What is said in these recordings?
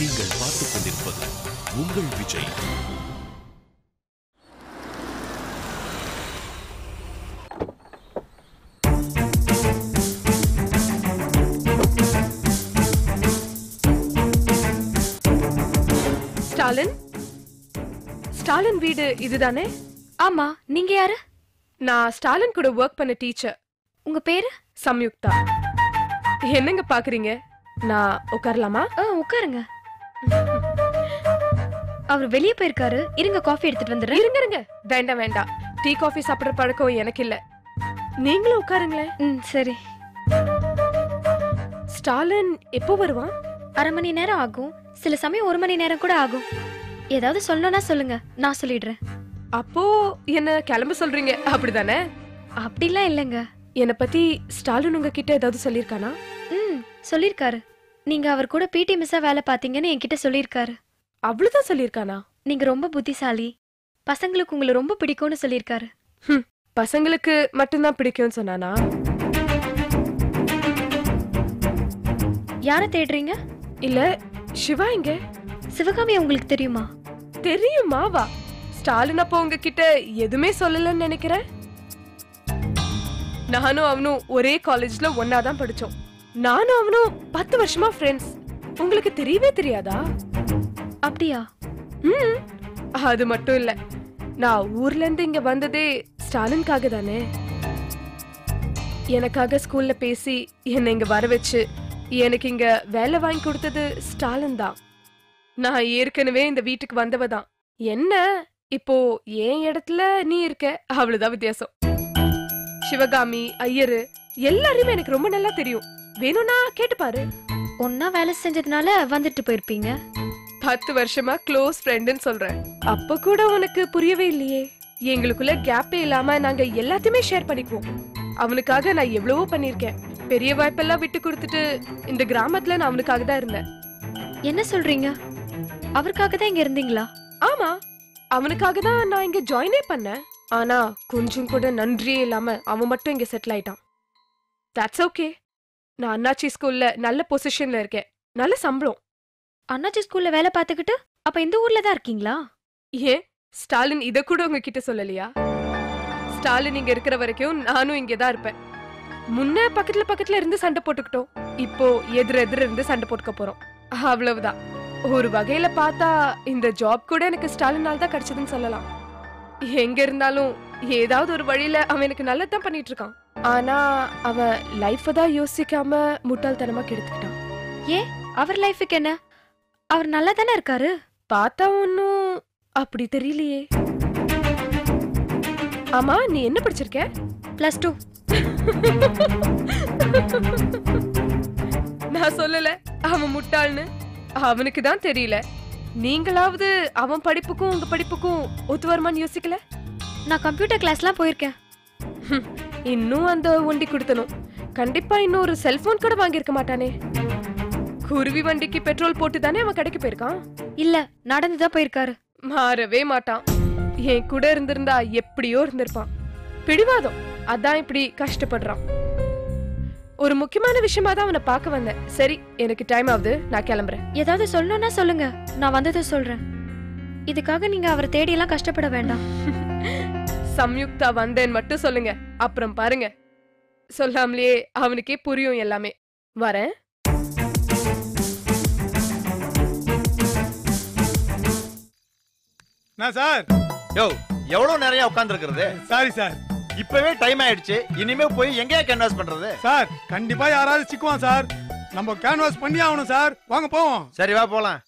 நீங்கள் பார்த்துக் கொண்டிருப்பது உங்கள் விஜய். ஸ்டாலின், ஸ்டாலின் வீடு இதுதானே? ஆமா, நீங்க யாரு? நான் ஸ்டாலின் கூட ஒர்க் பண்ண டீச்சர். உங்க பேரு? சம்யுக்தா. என்னங்க பாக்குறீங்க? நான் உட்காரலாமா? உட்காருங்க. அவர் வெளியே போயிருக்காரு. இருங்க, காஃபி எடுத்துட்டு வந்துடுறேன். இருங்க. வேண்டாம் வேண்டாம், டீ காஃபி சாப்பிடுற பழக்கம் எனக்கு இல்ல. நீங்களும் உட்காருங்களேன். சரி. ஸ்டாலின் எப்போ வருவான்? அரை மணி நேரம் ஆகும், சில சமயம் 1 மணி நேரம் கூட ஆகும். ஏதாவது சொல்லணும்னா சொல்லுங்க, நான் சொல்லிடுறேன். அப்போ என்ன கிளம்ப சொல்றீங்க, அப்படிதானே? அப்படிலாம் இல்லைங்க. என்னை பத்தி ஸ்டாலின் உங்ககிட்ட ஏதாவது சொல்லிருக்கானா? சொல்லிருக்காரு. நீங்க அவர் கூட பிடி மிஸ்ஸா வேலை பாத்தீங்கன்னு என்கிட்ட சொல்லிருக்காரு. அவ்வளவுதான் சொல்லிருக்கானா? நீங்க ரொம்ப புத்திசாலி, பசங்களுக்கு உங்களை ரொம்ப பிடிக்கும்னு சொல்லிருக்காரு. பசங்களுக்கு மட்டும்தான் பிடிக்கும்னு சொன்னானா? யார தேடுறீங்க? இல்ல, சிவா இங்க. சிவகாமி உங்களுக்கு தெரியுமா? தெரியுமா? வா. ஸ்டாலின் அப்போ உங்ககிட்ட எதுவுமே சொல்லலன்னு நினைக்கிறேன். நானும் அவனும் ஒரே காலேஜ்ல ஒன்னாதான் படிச்சோம். நானும் அவனும் 10 வருஷமா ஃப்ரெண்ட்ஸ். உங்களுக்கு தெரியவே தெரியாதா? அப்படியா? அது மட்டும் இல்ல, நான் ஊர்ல இருந்து இங்க வந்ததே ஸ்டாலின்காக தானே. எனக்காக ஸ்கூல்ல பேசி என்னை இங்க வர வச்சு எனக்கு இங்க வேலை வாங்கி கொடுத்தது ஸ்டாலின் தான். நான் ஏற்கனவே இந்த வீட்டுக்கு வந்தவதான். என்ன இப்போ என் இடத்துல நீ இருக்க, அவ்வளவுதான் வித்தியாசம். சிவகாமி, ஐயரு எல்லாரையுமே எனக்கு ரொம்ப நல்லா தெரியும். வேணும்னா கேட்டு பாரு. ஒன்னா வேலை செஞ்சதுனால வந்துட்டு போயிருப்பீங்க. 10 வருஷமா க்ளோஸ் ஃப்ரெண்டுன்னு சொல்றேன். அப்ப கூட உனக்கு புரியவே இல்லையே. எங்களுக்குள்ள கேப்பே இல்லாம நாங்க எல்லாத்தையுமே ஷேர் பண்ணிக்குவோம். அவனுக்காக நான் எவ்வளவோ பண்ணிருக்கேன். பெரிய வாய்ப்பெல்லாம் விட்டு கொடுத்துட்டு இந்த கிராமத்துல நான் அவனுக்காக தான் இருந்தேன். என்ன சொல்றீங்க? அவருக்காக தான் இங்க இருந்தீங்களா? ஆமா, அவனுக்காக தான் நான் இங்க ஜாயினே பண்ணேன். ஆனா கொஞ்சம் கூட நன்றியே இல்லாம அவன் மட்டும் இங்க செட்டில் ஆயிட்டான். That's okay. நான் அண்ணாச்சி ஸ்கூல்ல நல்ல பொசிஷன்ல இருக்கேன், நல்ல சம்பளம். அண்ணாச்சி ஸ்கூல்ல வேலை பார்த்துக்கிட்டு அப்ப இந்த ஊர்ல தான் இருக்கீங்களா? ஏன் ஸ்டாலின் இத கூட உங்ககிட்ட சொல்லலையா? ஸ்டாலின் இங்க இருக்கிற வரைக்கும் நானும் இங்கதான் இருப்பேன். முன்ன பக்கத்துல இருந்து சண்டை போட்டுக்கிட்டோம், இப்போ எதிர இருந்து சண்டை போட்டுக்க போறோம். அவ்வளவுதான். ஒரு வகையில பார்த்தா இந்த ஜாப் கூட எனக்கு ஸ்டாலினால் தான் கிடைச்சதுன்னு சொல்லலாம். எங்க இருந்தாலும் ஏதாவது ஒரு வழியில அவன் எனக்கு நல்லதான் பண்ணிட்டு இருக்கான். ஆனா அவன் லைஃப் தான் யோசிக்காம முட்டாள்தனமா கெடுத்துக்கிட்டான். ஏன் அவர் லைஃபுக்கு என்ன? அவர் நல்லா தானே இருக்காரு. பார்த்தா ஒன்னும் அப்படி தெரியலையே. ஆமா, நீ என்ன படிச்சிருக்க? +2. நான் சொல்லல அவன் முட்டாள்னு. அவனுக்கு தான் தெரியல. நீங்களாவது அவன் படிப்புக்கும் உங்க படிப்புக்கும் ஒத்து வருமான்னு யோசிக்கல? நான் கம்ப்யூட்டர் கிளாஸ்லாம் போயிருக்கேன். இன்னும் அந்த ஒண்டி கொடுத்தனும். கண்டிப்பா இன்னும் ஒரு செல்போன் கூட வாங்கியிருக்க மாட்டானே. குருவி வண்டிக்கு பெட்ரோல் போட்டு தானே அவன் கடைக்கு போயிருக்கான். இல்ல, நடந்துதான் போயிருக்காரு. மாறவே மாட்டான். என் கூட இருந்திருந்தா எப்படியோ இருந்திருப்பான். பிடிவாதம், அதான் இப்படி கஷ்டப்படுறான். ஒரு முக்கியமான விஷயமா தான் அவனை பார்க்க வந்தேன். சரி, எனக்கு டைம் ஆகுது, நான் கிளம்புறேன். ஏதாவது சொல்லணும்னா சொல்லுங்க, நான் வந்ததை சொல்றேன். இதுக்காக நீங்க அவரை தேடி எல்லாம் கஷ்டப்பட வேண்டாம். சம்யுக்தா வந்தேன்னு மட்டும் சொல்லுங்க, அப்புறம் பாருங்க. சொல்லாமலேயே அவனுக்கே புரியும் எல்லாமே. வரேன். சார், யோ, எவ்வளவு நிறைய உட்கார்ந்து இருக்கிறது? சாரி சார், இப்பவே டைம் ஆயிடுச்சு. இனிமே போய் எங்கேயா கேன்வாஸ் பண்றது? சார், கண்டிப்பா யாராவது சிக்குவான் சார். நம்ம கேன்வாஸ் பண்ணி ஆகணும் சார். வாங்க போவோம். சரி, வா போலாம்.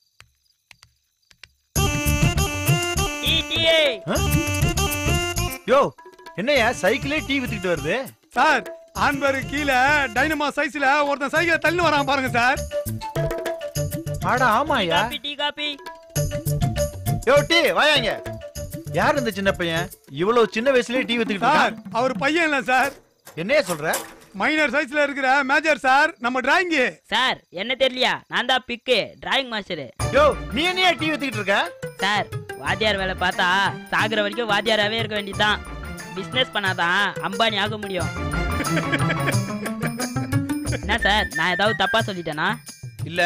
யோ, என்னையா சைக்கிளே டீ வித்துக்கிட்டு வருது? சார், ஆன்பர்க் கீழே டைனமா சைஸ்ல ஒருத்தன் சைக்கிளை தள்ளி வரான் பாருங்க சார். ஆட ஆமாயா. Tea coffee. யோ, டீ வாயாங்க. யார் இந்த சின்ன பையன்? இவ்வளவு சின்ன வயசுலயே டீ வித்துக்கிட்டு சார், அவர் பையன் இல்ல சார். என்னைய சொல்ற? மைனர் சைஸ்ல இருக்கிற மேஜர் சார், நம்ம டிராயிங். சார், என்ன தெரியலையா? நான் தான் பிக்கு, டிராயிங் மாஸ்டர். யோ, நீ என்னையா டீ வித்துக்கிட்டு இருக்க? சார், வாத்தியார் வேலை பார்த்தா சாகுற வரைக்கும் வாத்தியாராவே இருக்க வேண்டியதுதான். பிசினஸ் பண்ணாதான் அம்பானி ஆக முடியும். என்ன சார், நான் ஏதாவது தப்பா சொல்லிட்டேனா? இல்ல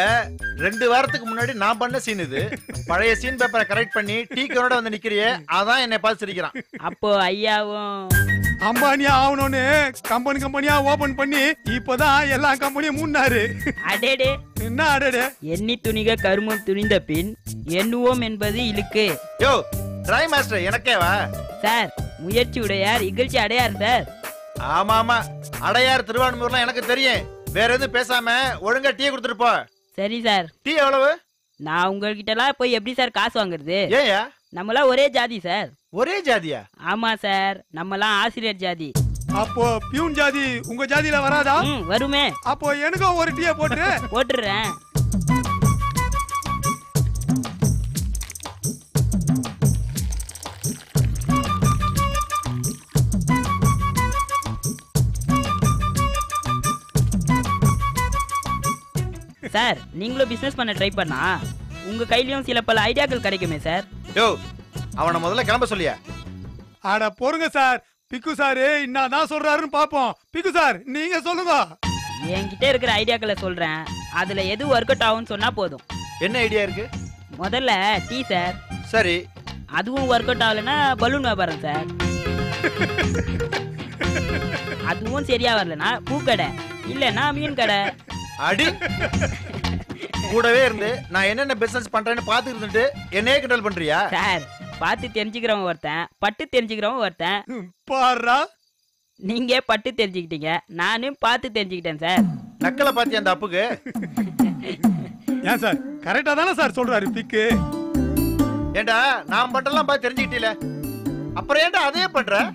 2 வாரத்துக்கு முன்னாடி நான் பண்ண சீன் இது. பழைய சீன் பேப்பரை கரெக்ட் பண்ணி டீக்கரோட வந்து நிக்கிறியே, அதான் என்னை பார்த்து சிரிக்கிறான். அப்போ ஐயாவும் அம்பானியா ஆகணும்னு கம்பெனியா ஓபன் பண்ணி இப்பதான் எல்லா கம்பெனியும் மூடினாரு. அடேடே என்ன அடடே? எண்ணி துணிக கருமம் துணிந்த பின் எண்ணுவோம் என்பது இழுக்கு. யோ ட்ரை மாஸ்டர் எனக்கேவா? சார் முயற்சி உடையார் இகழ்ச்சி அடையார் சார். ஆமா ஆமா, அடையார் திருவான்மூர்லாம் எனக்கு தெரியும். வேற எதுவும் பேசாம ஒழுங்கா டீ கொடுத்துட்டு போ. சரி சார். டீ எவ்வளவு? நான் உங்ககிட்ட எல்லாம் போய் எப்படி சார் காசு வாங்குறது? ஏயா? நம்மளாம் ஒரே ஜாதி சார். ஒரே ஜாதியா? ஆமா சார், நம்மலாம் ஆசிரியர் ஜாதி. அப்போ பியூன் ஜாதி உங்க ஜாதியில வராதா? வருமே. அப்போ எனக்கும் ஒரு டீயை போட்டு போட்டுறேன். சார் நீங்களும் பிசினஸ் பண்ண ட்ரை பண்ணா உங்க கையிலயும் சில பல ஐடியாக்கள் கிடைக்குமே சார். யோ அவனை முதல்ல கிளம்ப சொல்லியா? அட பொறுங்க சார், பிக்கு சார் என்னதான் சொல்றாருன்னு பாப்போம். பிக்கு சார் நீங்க சொல்லுங்க. என்கிட்ட இருக்கிற ஐடியாக்களை சொல்றேன், அதுல எது ஒர்க் அவுட் ஆகும்னு சொன்னா போதும். என்ன ஐடியா இருக்கு? முதல்ல டீ சார். சரி. அதுவும் ஒர்க் அவுட் ஆகலைன்னா பலூன் வியாபாரம் சார். அதுவும் சரியா வரலன்னா பூக்கடை, இல்லைன்னா மீன் கடை. அடி கூடவே இருந்து நான் என்னென்ன பிசினஸ் பண்றேன்னு பாத்து இருந்துட்டு என்னையே கிண்டல் பண்றியா? சார் பார்த்து தெரிஞ்சுக்கிறவன் ஒருத்தன், பட்டு தெரிஞ்சுக்கிறவன் ஒருத்தன். பாரா, நீங்க பட்டு தெரிஞ்சுக்கிட்டீங்க, நானும் பார்த்து தெரிஞ்சுக்கிட்டேன் சார். நக்கலை பாத்தி அந்த அப்புக்கு. ஏன் சார் கரெக்டா தானே சார் சொல்றாரு பிக்கு? ஏண்டா நான் பண்றதெல்லாம் பார்த்து தெரிஞ்சுக்கிட்டீல, அப்புறம் ஏண்டா அதே பண்ற?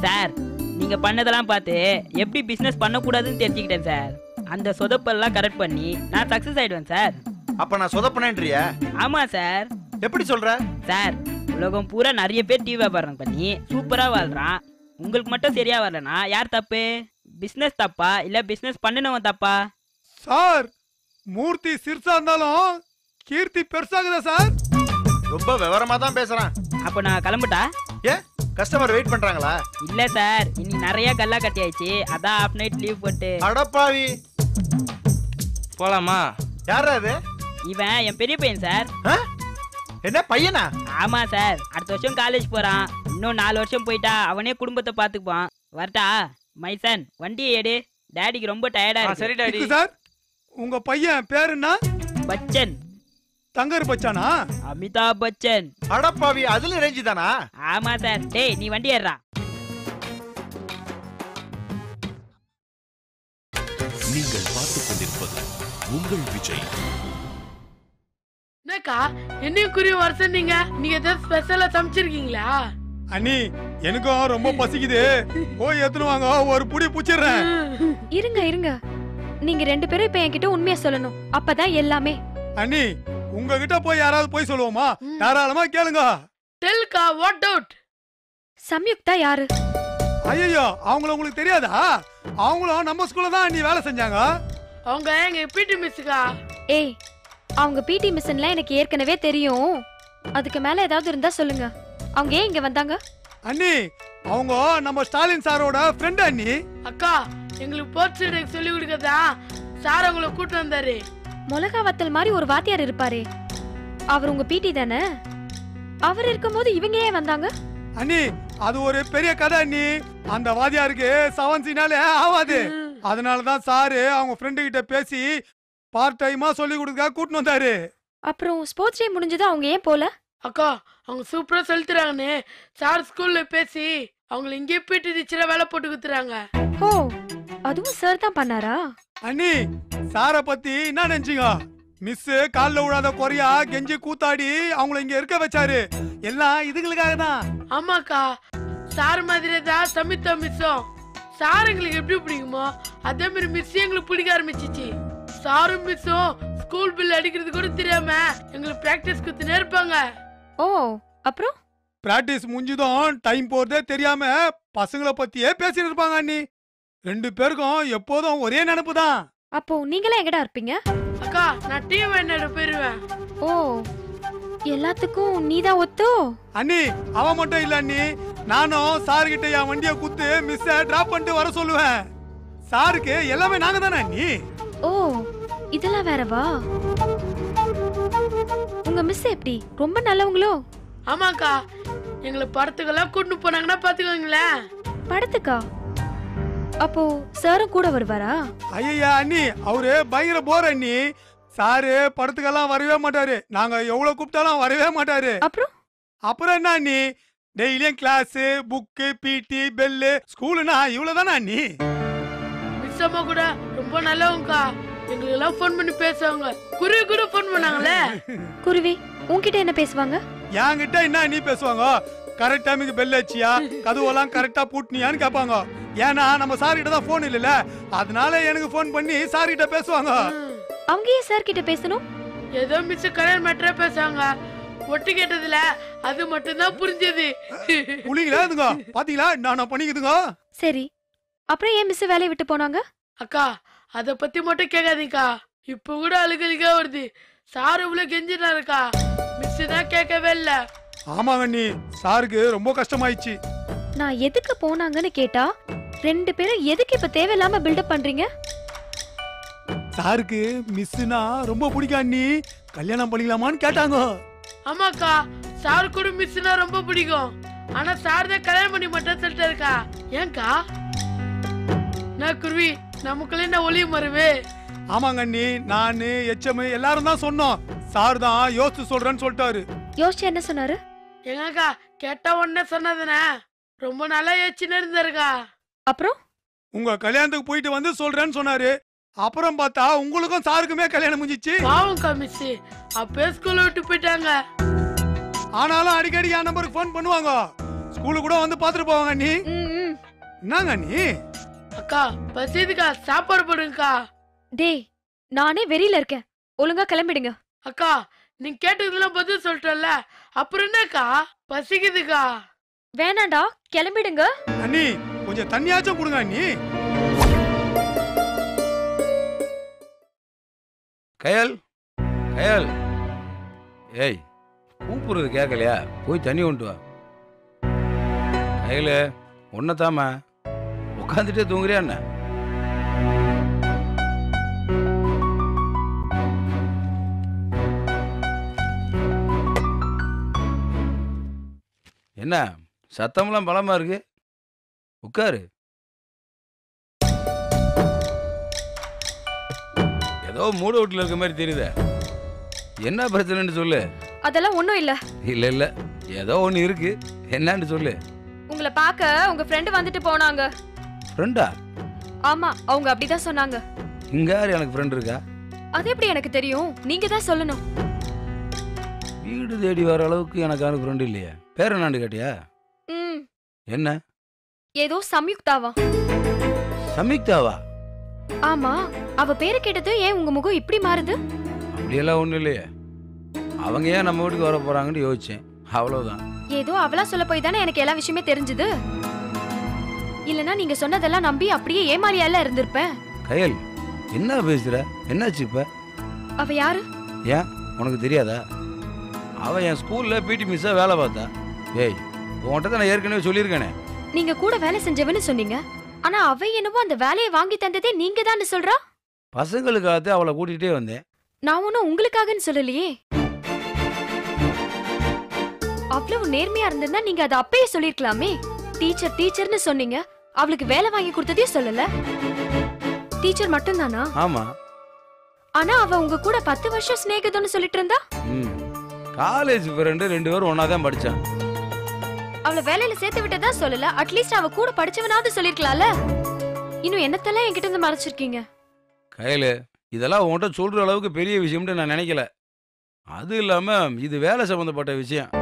சார் நீங்க பண்ணதெல்லாம் பார்த்து எப்படி பிசினஸ் பண்ணக்கூடாதுன்னு தெரிஞ்சுக்கிட்டேன் சார். அந்த சொதப்பெல்லாம் கரெக்ட் பண்ணி நான் சக்சஸ் ஆயிடுவேன் சார். அப்ப நான் சொதப்பனேன்றியா? ஆமா சார். எப்படி சொல்ற? சார் உலகம் பூரா நிறைய பேர் டீ வியாபாரம் பண்ணி சூப்பரா வாழ்றான். உங்களுக்கு மட்டும் சரியா வரலனா யார் தப்பு? பிசினஸ் தப்பா இல்ல பிசினஸ் பண்ணனவன் தப்பா? சார் மூர்த்தி சிறுசா இருந்தாலும் கீர்த்தி பெருசாகுதா சார்? ரொம்ப விவரமா தான் பேசுறான். அப்ப நான் கிளம்பிட்டா? ஏ கஸ்டமர் வெயிட் பண்றாங்களா? இல்ல சார், இன்னி நிறைய கல்லா கட்டி ஆயிடுச்சு, அதான் ஆஃப் நைட் லீவ் போட்டு. அடப்பாவி, போலாமா? யாரா அது? இவன் என் பெரிய பையன் சார். என்ன பையனா? ஆமா சார், அடுத்த வருஷம் காலேஜ் போறான். இன்னும் 4 வருஷம் போயிட்டா அவனே குடும்பத்தை பாத்துக்குவான். வரட்டா மைசன், வண்டியை எடு, டாடிக்கு ரொம்ப டயர்டா இருக்கு. சரி டாடி. சார் உங்க பையன் பேரு என்ன? பச்சன். தங்கர் பச்சானா? அமிதாப் பச்சன். அடப்பாவி, அதுல ரேஞ்சு தானா? ஆமா சார். டேய் நீ வண்டி ஏறா. நீங்கள் பார்த்துக் கொண்டிருப்பது உங்கள் விஜய். என்னக்கா என்னையும் குறி வர நீங்க ஏதாவது ஸ்பெஷலா சமைச்சிருக்கீங்களா? அண்ணி எனக்கும் ரொம்ப பசிக்குது, போய் எடுத்துட்டு வாங்க, ஒரு புடி புச்சிடுறேன். இருங்க இருங்க, நீங்க 2 பேரும் இப்ப என்கிட்ட உண்மையா சொல்லணும், அப்பதான் எல்லாமே. அண்ணி உங்ககிட்ட போய் யாராவது போய் சொல்லுவோமா? தாராளமா கேளுங்க. டெல்கா வாட் அவுட். சம்யுக்தா யாரு? ஐயோ அவங்கள உங்களுக்கு தெரியாதா? அவங்களும் நம்ம ஸ்கூல்ல தான் அண்ணி வேலை செஞ்சாங்க. அவங்க எங்க பிடி மிஸ்ஸுக்கா. ஏய் அவங்க பிடி மிஸ்ன்லாம் எனக்கு ஏற்கனவே தெரியும், அதுக்கு மேல ஏதாவது இருந்தா சொல்லுங்க. அவங்க ஏன் இங்க வந்தாங்க? அண்ணி அவங்க நம்ம ஸ்டாலின் சாரோட ஃப்ரெண்ட் அண்ணி. அக்கா எங்களுக்கு போர்ட்ஸ் சொல்லி கொடுக்கறதா சார் உங்களை கூட்டு வந்தாரு. மிளகா வத்தல் மாதிரி ஒரு வாத்தியார் இருப்பாரே, அவர் உங்க பிடி தானே? அவர் இருக்கும்போது இவங்க ஏன் வந்தாங்க? அண்ணி அது ஒரு பெரிய கதை அண்ணி. அந்த வாத்தியாருக்கு 7Cனாலே ஆவாது, அதனாலதான் சாரு அவங்க ஃப்ரெண்டு கிட்ட பேசி பார்ட் டைமா சொல்லி கொடுக்க கூட்டிட்டு வந்தாரு. அப்புறம் ஸ்போர்ட்ஸ் டே முடிஞ்சது, அவங்க ஏன் போல? அக்கா அவங்க சூப்பரா சொல்லித்தராங்கன்னு சார் ஸ்கூல்ல பேசி அவங்களை இங்கே பிடி டீச்சரா வேலை போட்டு குத்துறாங்க. ஓ அதுவும் சார் தான் பண்ணாரா? அண்ணி சார பத்தி என்ன நினைச்சீங்க? மிஸ் கால்ல விடாத குறையா கெஞ்சி கூத்தாடி அவங்கள இங்க இருக்க வச்சாரு. எல்லாம் இதுகளுக்காக தான். ஆமாக்கா சார் மாதிரியே தான் சமிதா மிஸ்ஸும். சார் எங்களுக்கு எப்படி பிடிக்குமோ அதே மாதிரி மிஸ் எங்களுக்கு பிடிக்க ஆரம்பிச்சிச்சு. சாரும் மிஸ்ஸும் ஸ்கூல் பில் அடிக்கிறது கூட தெரியாம எங்களுக்கு பிராக்டிஸ் குத்துனே இருப்பாங்க. ஓ அப்புறம் பிராக்டிஸ் முடிஞ்சதும் டைம் போறதே தெரியாம பசங்களை பத்தியே பேசிட்டு இருப்பாங்க அண்ணி. 2 பேருக்கும் எப்போதும் ஒரே நினைப்பு தான். அப்போ நீங்களே எங்கடா இருப்பீங்க? அக்கா நான் டீம் வேணாட போயிருவேன். ஓ எல்லாத்துக்கும் நீதான் ஒத்தோ? அண்ணி அவ மட்டும் இல்ல அண்ணி, நானும் சார் கிட்ட என் வண்டியை குத்து மிஸ்ஸ டிராப் பண்ணிட்டு வர சொல்லுவேன். சாருக்கு எல்லாமே நாங்க தானே அண்ணி. ஓ இதெல்லாம் வேறவா? உங்க மிஸ் எப்படி ரொம்ப நல்லவங்களோ? ஆமாக்கா, எங்களை படத்துக்கெல்லாம் கூட்டிட்டு போனாங்கன்னா பாத்துக்கோங்களேன். படத்துக்கா? அப்போ சாரும் கூட வருவாரா? ஐயா அண்ணி, அவரு பயங்கர போர் அண்ணி. சாரு படத்துக்கெல்லாம் வரவே மாட்டாரு. நாங்க எவ்வளவு கூப்பிட்டாலும் வரவே மாட்டாரு. அப்புறம் என்ன அண்ணி, டெய்லியும் கிளாஸ், புக்கு, பிடி, பெல்லு, ஸ்கூலுனா இவ்வளவுதானே அண்ணி. மிஸ் அம்மா கூட ரொம்ப நல்லவங்கக்கா. எங்களுக்கு எல்லாம் ஃபோன் பண்ணி பேசுவாங்க. குருவி கூட ஃபோன் பண்ணாங்களே. குருவி உன்கிட்ட என்ன பேசுவாங்க? என்கிட்ட என்ன அண்ணி பேசுவாங்க? கரெக்ட் டைமுக்கு பெல் அடிச்சியா, கதவெல்லாம் கரெக்டா பூட்டினியான்னு கேட்பாங்க. ஏன்னா நம்ம சார் கிட்ட தான் போன் இல்லல, அதனால எனக்கு போன் பண்ணி சார் கிட்ட பேசுவாங்க. அவங்க ஏன் சார் கிட்ட பேசணும்? ஏதோ மிஸ் கல்யாண மேட்டரே பேசுவாங்க. ஒட்டு கேட்டதுல அது மட்டும் தான் புரிஞ்சது. புளிங்களா இதுங்க பாத்தீங்களா, நான் பண்ணிக்குதுங்க. சரி, அப்புறம் ஏன் மிஸ் வேலையை விட்டு போனாங்க? அக்கா, அத பத்தி மட்டும் கேட்காதீங்கக்கா. இப்ப கூட அழுகலிக்கா வருது. சார் இவ்வளவு கெஞ்சினாருக்கா, மிஸ் தான் கேட்கவே இல்ல. ஆமாங்க அண்ணி, சாருக்கு ரொம்ப கஷ்டமாயிடுச்சு. நான் எதுக்கு போனாங்கன்னு கேட்டா ரெண்டு பேரும் எதுக்கு இப்ப தேவையில்லாம பில்டப் பண்றீங்க? சாருக்கு மிஸ்னா ரொம்ப பிடிக்கும் அண்ணி, கல்யாணம் பண்ணிக்கலாமான்னு கேட்டாங்க. ஆமாக்கா, சார் கூட மிஸ்னா ரொம்ப பிடிக்கும். ஆனா சார் தான் கல்யாணம் பண்ணி மட்டும் சொல்லிட்டாருக்கா. ஏன்கா? நான் குருவி, நமக்குள்ள என்ன ஒளிய மருவே. ஆமாங்க அண்ணி, நானு எச்எம் எல்லாரும் தான் சொன்னோம். சார் தான் யோசிச்சு சொல்றேன்னு சொல்லிட்டாரு. யோசிச்சு என்ன சொன்னாரு? எங்கக்கா கேட்டா உடனே சொன்னதுனே ரொம்ப நல்லா யோசிச்சுன்னு இருந்தாருக்கா. அப்புறம் உங்க கல்யாணத்துக்கு போயிட்டு வந்து சொல்றேன்னு சொன்னாரு. அப்புறம் பார்த்தா உங்களுக்கும் சாருக்குமே கல்யாணம் முடிஞ்சிச்சு. பாவம்க்கா மிஸ், அப்பே ஸ்கூல்ல விட்டு போயிட்டாங்க. ஆனாலும் அடிக்கடி என் நம்பருக்கு போன் பண்ணுவாங்க. ஸ்கூலு கூட வந்து பாத்துட்டு போவாங்க அண்ணி. என்னங்க அண்ணி? அக்கா பசிதுக்கா, சாப்பாடு போடுங்கக்கா. டேய், நானே வெறியில இருக்கேன், ஒழுங்கா கிளம்பிடுங்க. அக்கா, நீங்க கேட்டதுலாம் பதில் சொல்லிட்டல, அப்புறம் என்னக்கா? பசிக்குதுக்கா. வேணாண்டா, கிளம்பிடுங்க. அண்ணி கொஞ்சம் தண்ணியாச்சும் கொடுங்க அண்ணி. கயல், கயல், ஏய் கூப்பிடுறது கேட்கலையா? போய் தண்ணி கொண்டு வா. கயல், ஒன்னதாம உட்காந்துட்டே தூங்குறியா என்ன? என்ன சத்தம்லாம் பலமா இருக்கு? உட்காரு. ஏதோ மூட வீட்டில் இருக்க மாதிரி தெரியுதே. என்ன பிரச்சனைன்னு சொல்லு. அதெல்லாம் ஒண்ணும் இல்ல. இல்ல இல்ல, ஏதோ ஒண்ணு இருக்கு. என்னன்னு சொல்லு. உங்களை பார்க்க உங்க ஃப்ரெண்ட் வந்துட்டு போனாங்க. ஃப்ரெண்டா? ஆமா, அவங்க அப்படிதான் சொன்னாங்க. இங்க யாரு எனக்கு ஃப்ரெண்ட் இருக்கா? அது எப்படி எனக்கு தெரியும்? நீங்க தான் சொல்லணும். வீடு தேடி வர அளவுக்கு எனக்கு யாரும் ஃப்ரெண்ட் இல்லையே. பேர் என்னான்னு கேட்டியா? என்ன? ஏதோ சம்யுக்தாவா. சம்யுக்தாவா? ஆமா, அவ பேரை கேட்டது ஏன் உங்க முகம் இப்படி மாறுது? அப்படியெல்லாம் ஒண்ணும் இல்லையே. அவங்க ஏன் நம்ம வீட்டுக்கு வர போறாங்கன்னு யோசிச்சேன், அவ்வளவுதான். ஏதோ அவளா சொல்ல போய் தானே எனக்கு எல்லா விஷயமே தெரிஞ்சது. இல்லனா நீங்க சொன்னதெல்லாம் நம்பி அப்படியே ஏமாளியால இருந்திருப்பேன். கயல், என்ன பேசுற? என்னாச்சு இப்ப? அவ யாரு? ஏன் உனக்கு தெரியாதா? அவ என் ஸ்கூல்ல பிடி மிஸ்ஸா வேலை பார்த்தா. ஏய், உன்கிட்ட தான் நான் ஏற்கனவே சொல்லியிருக்கேனே. நீங்க கூட வேலை செஞ்சவன்னு சொன்னீங்க. ஆனா அவ என்னவோ அந்த வேலையை வாங்கி தந்ததே நீங்க தான் சொல்றா. பசங்களுக்காக அவளை கூட்டிகிட்டே வந்தேன். நான் ஒன்னும் உங்களுக்காகன்னு சொல்லலையே. அவ்வளவு நேர்மையா இருந்திருந்தா நீங்க அதை அப்பயே சொல்லிருக்கலாமே. டீச்சர் டீச்சர்னு சொன்னீங்க, அவளுக்கு வேலை வாங்கி கொடுத்ததே சொல்லல. டீச்சர் மட்டும் தானா? ஆமா. ஆனா அவ உங்க கூட 10 வருஷம் ஸ்நேகிதம்னு சொல்லிட்டு இருந்தா. காலேஜ் ஃப்ரெண்டு 2 பேரும் ஒன்னா தான் படிச்சான். அவளை வேலையில சேர்த்து விட்டதா சொல்லல, அட்லீஸ்ட் அவ கூட படிச்சவனாவது சொல்லிருக்கலாம்ல. இன்னும் என்னத்தெல்லாம் என்கிட்ட இருந்து மறைச்சிருக்கீங்க? கையில இதெல்லாம் உன்கிட்ட சொல்ற அளவுக்கு பெரிய விஷயம்னு நான் நினைக்கல. அது இல்லாம இது வேலை சம்பந்தப்பட்ட விஷயம்.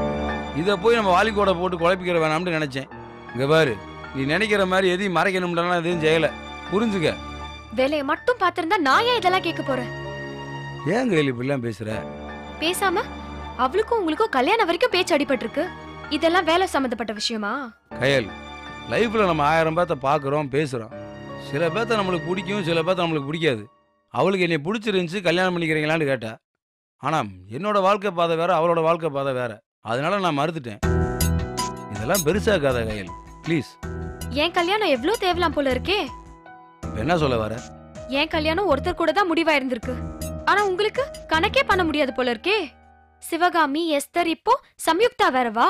இதை போய் நம்ம வாலிக்கோட போட்டு குழப்பிக்கிற வேணாம்னு நினைச்சேன். இங்க பாரு, நீ நினைக்கிற மாதிரி எதையும் மறைக்கணும்னா எதையும் செய்யல, புரிஞ்சுக்க. வேலையை மட்டும் பாத்திருந்தா நான் ஏன் இதெல்லாம் கேட்க போறேன்? ஏன் கையில் இப்படிலாம் பேசுற? பேசாம அவளுக்கும் உங்களுக்கும் கல்யாணம் வரைக்கும் பேச்சு அடிபட்டு இருக்கு. இதெல்லாம் வேலை சம்பந்தப்பட்ட விஷயமா? கயல், லைஃப்ல நம்ம 1000 பேர்த்த பாக்குறோம், பேசுறோம். சில பேர்த்த நம்மளுக்கு பிடிக்கும், சில பேர்த்த நம்மளுக்கு பிடிக்காது. அவளுக்கு என்னை பிடிச்சிருந்துச்சு, கல்யாணம் பண்ணிக்கிறீங்களான்னு கேட்டா. ஆனா என்னோட வாழ்க்கை பாதை வேற, அவளோட வாழ்க்கை பாதை வேற. அதனால நான் மறுத்துட்டேன். இதெல்லாம் பெருசாக்காத கயல், ப்ளீஸ். என் கல்யாணம் எவ்வளவு தேவலாம் போல இருக்கே. என்ன சொல்ல வர? என் கல்யாணம் ஒருத்தர் கூட தான் முடிவா இருந்திருக்கு. ஆனா உங்களுக்கு கணக்கே பண்ண முடியாது போல இருக்கே. சிவகாமி, எஸ்தர், இப்போ சம்யுக்தா வேறவா?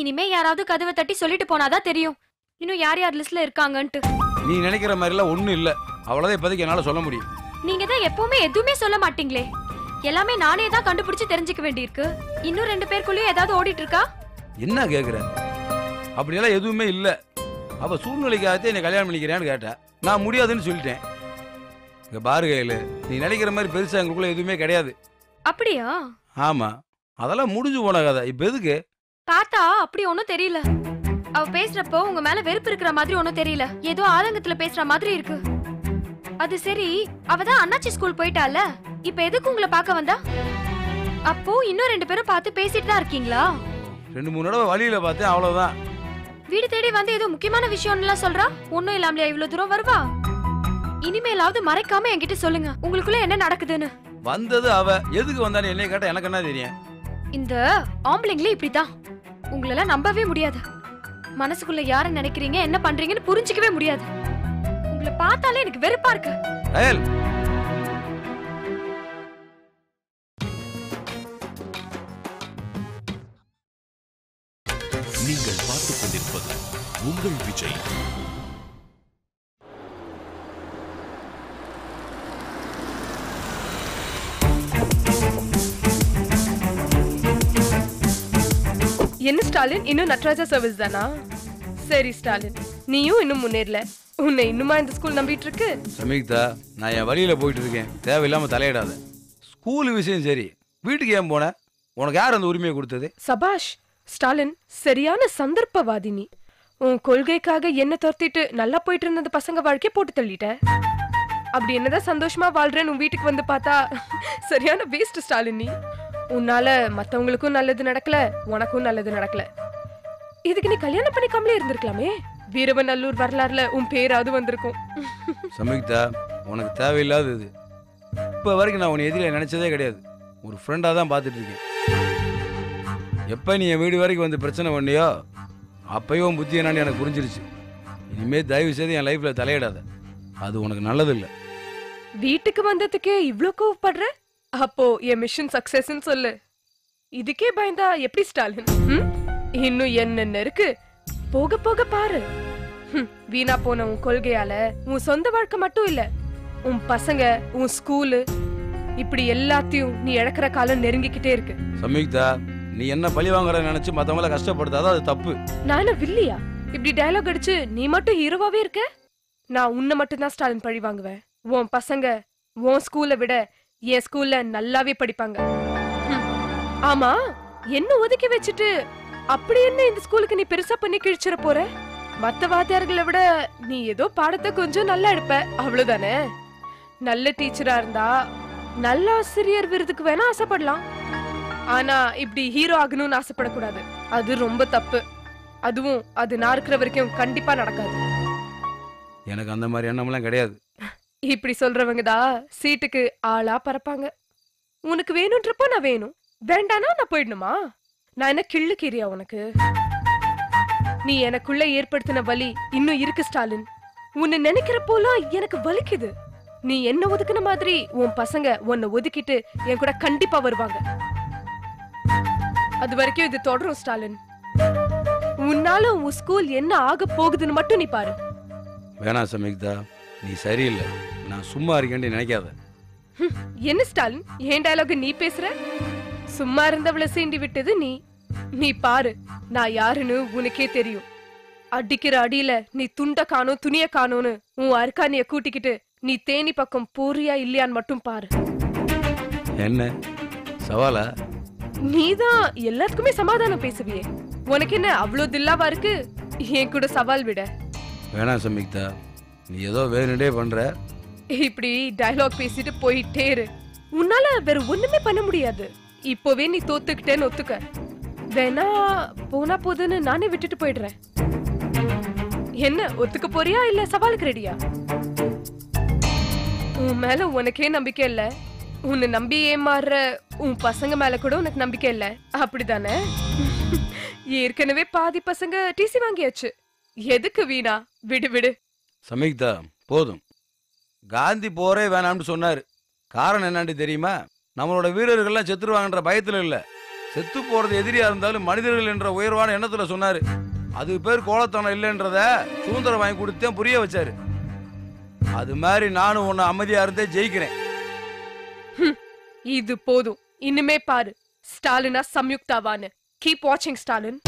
இனிமே யாராவது கதவை தட்டி சொல்லிட்டு போனாதான் தெரியும் இன்னும் யார் யார் லிஸ்ட்ல இருக்காங்கன்ட்டு. நீ நினைக்கிற மாதிரிலாம் ஒண்ணும் இல்ல. அவ்வளவுதான் இப்போதைக்கு என்னால சொல்ல முடியும். நீங்க தான் எப்பவுமே எதுவுமே சொல்ல மாட்டீங்களே. எல்லாமே நானே தான் கண்டுபிடிச்சு தெரிஞ்சுக்க வேண்டியிருக்கு. இன்னும் 2 பேருக்குள்ளேயும் ஏதாவது ஓடிட்டு இருக்கா? என்ன கேக்குற? அப்படியெல்லாம் எதுவுமே இல்ல. அவ சூழ்நிலைக்காகத்தே என்னை கல்யாணம் பண்ணிக்கிறேன்னு கேட்டா நான் முடியாதுன்னு சொல்லிட்டேன். இங்க பாரு கையில, நீ நினைக்கிற மாதிரி பெருசா எங்களுக்குள்ள எதுவுமே கிடையாது. அப்படியா? ஆமா, அதெல்லாம் முடிஞ்சு போன கதை. இப்ப எதுக்கு? பார்த்தா அப்படி ஒன்னும் தெரியல. அவ பேசுறப்போ உங்க மேல வெறுப்பு இருக்கிற மாதிரி ஒன்னும் தெரியல. ஏதோ ஆதங்கத்துல பேசுற மாதிரி இருக்கு. அது சரி, அவதான் அண்ணாச்சி ஸ்கூல் போயிட்டால, இப்ப எதுக்கு உங்களை பார்க்க வந்தா? அப்போ இன்னும் 2 பேரும் பார்த்து பேசிட்டு தான் இருக்கீங்களா? 2-3 தடவை வழியில பார்த்தேன், அவ்வளவுதான். வீடு தேடி வந்து ஏதோ முக்கியமான விஷயம்லாம் சொல்றா. ஒன்னும் இல்லாமலையா இவ்வளவு தூரம் வருவா? இனிமேலாவது மறைக்காம என்கிட்ட சொல்லுங்க, உங்களுக்குள்ள என்ன நடக்குதுன்னு. வந்தது அவ, எதுக்கு வந்தான்னு என்னைய கேட்டா எனக்கு என்ன தெரியும்? இந்த ஆம்பளைங்களே இப்படிதான். உங்களெல்லாம் நம்பவே முடியாது. மனசுக்குள்ள யார நினைக்கிறீங்க, என்ன பண்றீங்கன்னு புரிஞ்சிக்கவே முடியாது. உங்களை பார்த்தாலே எனக்கு வெறுப்பா இருக்கு. அயல், நீங்கள் பார்த்துக் கொண்டிருப்பது உங்கள் விஜய். என்ன ஸ்டாலின், இன்னும் நட்ராஜா சர்வீஸ் தானா? சரி ஸ்டாலின், நீயும் இன்னும் முன்னேறல. உன்னை இன்னுமா இந்த ஸ்கூல் நம்பிட்டு இருக்கு? சமீக்தா, நான் என் வழியில போயிட்டு இருக்கேன். தேவையில்லாம தலையிடாத. ஸ்கூல் விஷயம் சரி, வீட்டுக்கு ஏன் போன? உனக்கு யார் அந்த உரிமையை கொடுத்தது? சபாஷ் ஸ்டாலின், சரியான சந்தர்ப்பவாதி நீ. உன் கொள்கைக்காக என்ன துரத்திட்டு நல்லா போயிட்டு இருந்த பசங்க வாழ்க்கைய போட்டு தள்ளிட்ட. அப்படி என்னதான் சந்தோஷமா வாழ்றேன்னு உன் வீட்டுக்கு வந்து பார்த்தா சரியான வேஸ்ட் ஸ்டாலின் நீ. உன்னால மத்தவங்களுக்கும் நல்லது நடக்கல, உனக்கும் நல்லது நடக்கல. இதுக்கு நீ கல்யாணம் பண்ணிக்காமலே இருந்திருக்கலாமே. வீரவநல்லூர் வரலாறுல உன் பேராவது வந்திருக்கும். சமீக்தா, உனக்கு தேவையில்லாத இது. இப்ப வரைக்கும் நான் உன்னை எதிரில நினைச்சதே கிடையாது. ஒரு ஃப்ரெண்டா தான் பார்த்துட்டு இருக்கேன். எப்ப நீ என் வீடு வரைக்கும் வந்து பிரச்சனை பண்ணியோ அப்பயும் புத்தி என்னன்னு எனக்கு புரிஞ்சிருச்சு. இனிமே தயவு செய்து என் லைஃப்ல தலையிடாத. அது உனக்கு நல்லது இல்ல. வீட்டுக்கு வந்ததுக்கே இவ்ளோ கோவப்படுற? அப்போ என் மிஷன் சக்சஸ்ன்னு சொல்லு. இதுக்கே பயந்தா எப்படி ஸ்டாலின்? இன்னும் என்னென்ன இருக்கு, போக போக பாரு. வீணா போன உன் கொள்கையால உன் சொந்த வாழ்க்கை மட்டும் இல்ல, உன் பசங்க, உன் ஸ்கூலு, இப்படி எல்லாத்தையும் நீ இழக்கிற காலம் நெருங்கிக்கிட்டே இருக்கு. சமீக்தா, நீ என்ன பழி வாங்குற நினைச்சு மத்தவங்கள கஷ்டப்படுத்தாதான் அது தப்பு. நானும் வில்லியா? இப்படி டயலாக் அடிச்சு நீ மட்டும் ஹீரோவாவே இருக்க. நான் உன்னை மட்டும் தான் ஸ்டாலின் பழி வாங்குவேன். உன் பசங்க உன் ஸ்கூலை விட என் ஸ்கூல்ல நல்லாவே படிப்பாங்க. ஆமா, என்ன ஒதுக்கி வச்சுட்டு அப்படி என்ன இந்த ஸ்கூலுக்கு நீ பெருசா பண்ணி கிழிச்சிட போற? மத்த வாத்தியார்களை விட நீ ஏதோ பாடத்தை கொஞ்சம் நல்லா எடுப்ப, அவ்வளவுதானே. நல்ல டீச்சரா இருந்தா நல்ல ஆசிரியர் விருதுக்கு வேணா ஆசைப்படலாம். ஆனா இப்படி ஹீரோ ஆகணும்னு ஆசைப்படக்கூடாது. அது ரொம்ப தப்பு. அதுவும் அது நான் இருக்கிற வரைக்கும் கண்டிப்பா நடக்காது. எனக்கு அந்த மாதிரி எண்ணம்லாம் கிடையாது. இப்படி சொல்றவங்கதான் சீட்டுக்கு ஆளா பறப்பாங்க. உனக்கு வேணும்ன்றப்போ நான் வேணும், வேண்டானா நான் போயிடணுமா? நான் என்ன கிள்ளு கீரியா உனக்கு? நீ எனக்குள்ள ஏற்படுத்தின வலி இன்னும் இருக்கு ஸ்டாலின். உன்னை நினைக்கிறப்போலாம் எனக்கு வலிக்குது. நீ என்ன ஒதுக்குன மாதிரி உன் பசங்க உன்னை ஒதுக்கிட்டு என் கூட கண்டிப்பா வருவாங்க. அது வரைக்கும் இது தொடரும் ஸ்டாலின். உன்னால உன் ஸ்கூல் என்ன ஆக போகுதுன்னு மட்டும் நீ பாரு. வேணா சமீக்தா, நீ சரியில்லை. நான் சும்மா இருக்கேன்னு நினைக்காத. என்ன ஸ்டாலின், ஏன் டயலாக் நீ பேசுற? சும்மா இருந்தவளை சீண்டி விட்டது நீ. நீ பாரு, நான் யாருன்னு உனக்கே தெரியும். அடிக்கிற அடியில நீ துண்ட காணோம் துணிய காணோன்னு உன் அர்க்கானிய கூட்டிக்கிட்டு நீ தேனி பக்கம் போறியா இல்லையான்னு மட்டும் பாரு. என்ன சவாலா? நீதான் எல்லாத்துக்குமே சமாதானம் பேசுவியே. உனக்கு என்ன அவ்வளோ தில்லாவா இருக்கு என் கூட சவால் விட? வேணா சமீக்தா, நீ ஏதோ வேணுண்டே பண்ற. இப்படி டயலாக் பேசிட்டு போயிட்டே இரு. உன்னால வேற ஒண்ணுமே பண்ண முடியாது. இப்போவே நீ தோத்துக்கிட்டேன்னு ஒத்துக்க. வேணா போனா போதுன்னு நானே விட்டுட்டு போயிடுறேன். என்ன ஒத்துக்க போறியா இல்ல சவாலுக்கு ரெடியா? உன் மேல உனக்கே நம்பிக்கை இல்ல, உன்னை நம்பி ஏமாறுற உன் பசங்க மேல கூட உனக்கு நம்பிக்கை இல்ல, அப்படிதானே? ஏற்கனவே பாதி பசங்க டிசி வாங்கியாச்சு. எதுக்கு வீணா? விடு விடு. சமீக்தா, போதும். காந்தி போரே வேணாம்னு சொன்னாரு. காரணம் என்னன்னு தெரியுமா? நம்மளோட வீரர்கள்லாம் செத்துருவாங்கன்ற பயத்துல இல்ல, செத்து போறது எதிரியா இருந்தாலும் மனிதர்கள் என்ற உயர்வான எண்ணத்துல சொன்னாரு. அது பேர் கோலத்தனம் இல்லைன்றத சுதந்திரம் வாங்கி கொடுத்தேன் புரிய வச்சாரு. அது மாதிரி நானும் உன்னை அமைதியா இருந்தே ஜெயிக்கிறேன். இது போதும். இனிமே பாரு ஸ்டாலினா சம்யுக்தாவான்னு. கீப் வாட்சிங் ஸ்டாலின்.